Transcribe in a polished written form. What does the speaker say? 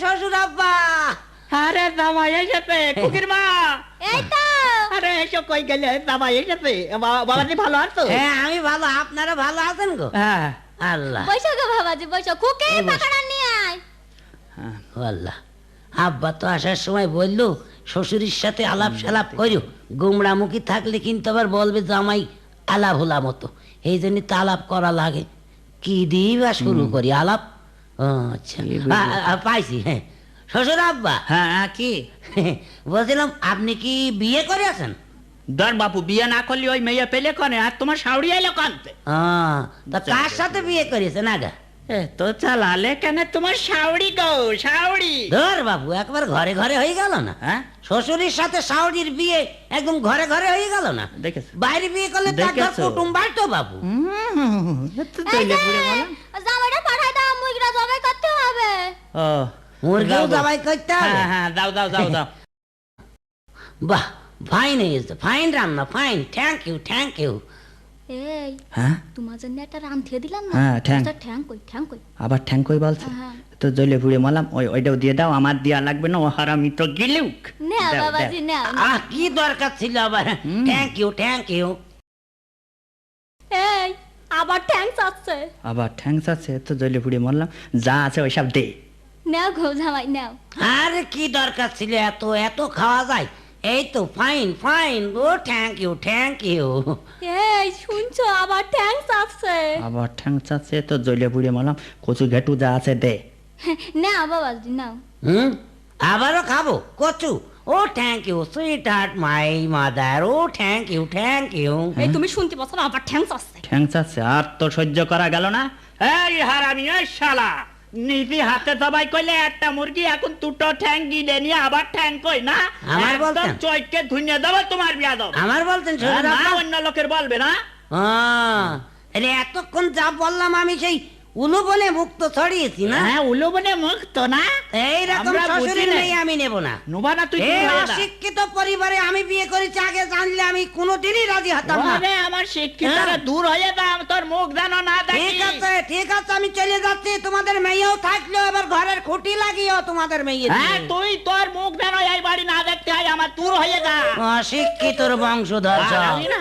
শ্বশুর আব্বা। আরে জামাই এসেছে, খুকির মা। এই তো। আরে এসো, কই গেলে? জামাই এসেছে। বাবাজি ভালো আছো? হ্যাঁ আমি ভালো, আপনারা ভালো আছেন গো? হ্যাঁ। আল্লাহ, বসো গো বাবাজি, বসো। খুকি পাকাড়া নিয়ে আয়। আল্লাহ। আব্বা তো আসার সময় বললো শ্বশুরের সাথে আলাপ সালাপ করো, গুমরামুখী থাকলে কিন্তু আবার বলবে জামাই আলাপ হোলা মতো, এই জন্য তো আলাপ করা লাগে। কি দিয়ে বা শুরু করি আলাপ? ও আচ্ছা, পাইছি। হ্যাঁ শ্বশুর আব্বা। হ্যাঁ কি বলছিলাম আপনি কি বিয়ে করে আছেন? ধর বাপু, বিয়ে না করলে ওই মেয়ে পেলে কনে, আর তোমার শাওড়ি এলো কানতে। তা কার সাথে বিয়ে করেছেন আগা? তো চালালে কেন তোমার শাওড়ি গো, শাওড়ি। ধর বাবু, একবার ঘরে ঘরে হয়ে গেল না? হ্যাঁ, শ্বশুরের সাথে শাওড়ির বিয়ে একদম ঘরে ঘরে হয়ে গেল না? দেখেছো? বাইরে বিয়ে করলে তো একবার দেখেছো? কুটুম বাড়তো বাবু। জামাইটা পাঠাই দাও, মুরগিটা জবাই করতে হবে। ও মুরগিও জবাই করতে হবে? হ্যাঁ হ্যাঁ, দাও দাও দাও দাও। বাহ, ফাইন হয়েছে, ফাইন রান্না, fine. Thank you, thank you. এই হ্যাঁ, তোমার জন্য একটা রান্ধিয়ে দিলাম না। হ্যাঁ, ঠ্যাং। ঠ্যাং কই, ঠ্যাং কই? আবার ঠ্যাং কই বলছে? হ্যাঁ। তো জলে পুড়ে মালাম, ওইটাও দিয়ে দাও, আমার দেয়া লাগবে না, ও হারামি তো গিলুক। নাও দাও, বাবাজি, নাও। কি দরকার ছিল আবার? Thank you, thank you. এই আবার ঠ্যাং চাচ্ছে। আবার ঠ্যাং আছে, তো জলে পুড়ে মারলাম, যা আছে ওইসব দে। নাও গো জামাই, নাও। আরে কি দরকার ছিল এত এত খাওয়া যায়? এই তো ফাইন ফাইন। ও থ্যাংক ইউ, থ্যাংক ইউ। এই শুনছো, আবার ঠ্যাং চাচ্ছে। আবার ঠ্যাং আছে, তো জলে পুড়ে মারলাম, কচু ঘেটু যা আছে দে। নাও বাবাজি, নাও। আবারও খাবো কচু? Oh thank you sweetheart my mother. Oh thank you, thank you. এই তুমি শুনতে পাচ্ছ না, আবার ঠ্যাং চাচ্ছে। ঠ্যাং আছে, আর তো সহ্য করা গেল না। এই হারামি, এই শালা, নিজে হাতে সবাই কইলে একটা মুরগি, এখন দুটো ঠ্যাং গিলে নিয়ে আবার ঠ্যাং কই না? আমার বলতেন? একদম চৈকে ধুইয়ে দেবো তোমার বিয়া দাও। আমার বলতেন শ্বশুর না, আব্বা? অন্য লোকের বলবে না। আরে এতক্ষণ যা বললাম আমি সেই উলু বনে মুক্ত ছড়িয়েছি না? হ্যাঁ, উলো বনে মুক্ত না। এইরকম আমরা শ্বশুরের বুঝি না। মেয়ে আমি নেব না। নোবা না তুই? এই অশিক্ষিত পরিবারে আমি বিয়ে করেছি, আগে জানলে আমি কোনোদিনই রাজি হতাম না। ওরে আমার শিক্ষিতরা দূর হয়ে দাম, তোর মুখ যেন না দেখি। ঠিক আছে, ঠিক আছে, আমি চলে যাচ্ছি। তোমাদের মেয়েও থাকলো, এবার ঘরের খুঁটি লাগিও তোমাদের মেয়ে। হ্যাঁ, তুই তোর মুখ যেন এই বাড়ি না দেখতে হয়, আমার দূর হয়ে যা। অশিক্ষিতর বংশধর সব। আমি না